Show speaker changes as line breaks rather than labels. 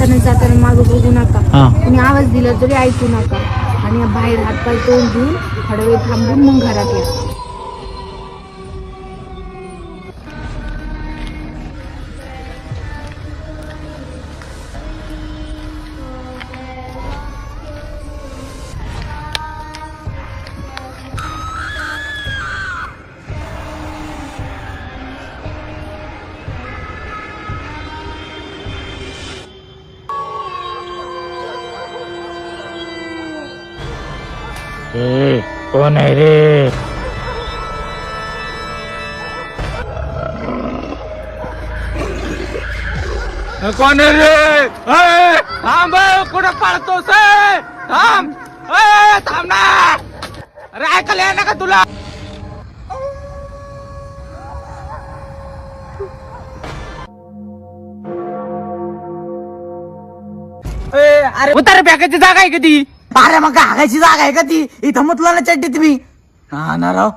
येताना जाताना मागं बघू नका,
हा.
कुणी आवाज दिला तरी ऐकू नका आणि बाहेर हातपाय तोंड घेऊन थोडा वेळ थांबून मग घरात या.
कोण आहे रे? कोण आहे रे? थांब, कुठं पाळतोस? थांब, थांब ना. अरे ऐकायला आहे ना का तुला?
अरे
उतार बॅगाची जागा आहे कधी?
अरे मग हागायची जागा आहे का ती? इथं मुतला ना चड्डीत मी. हा ना राव,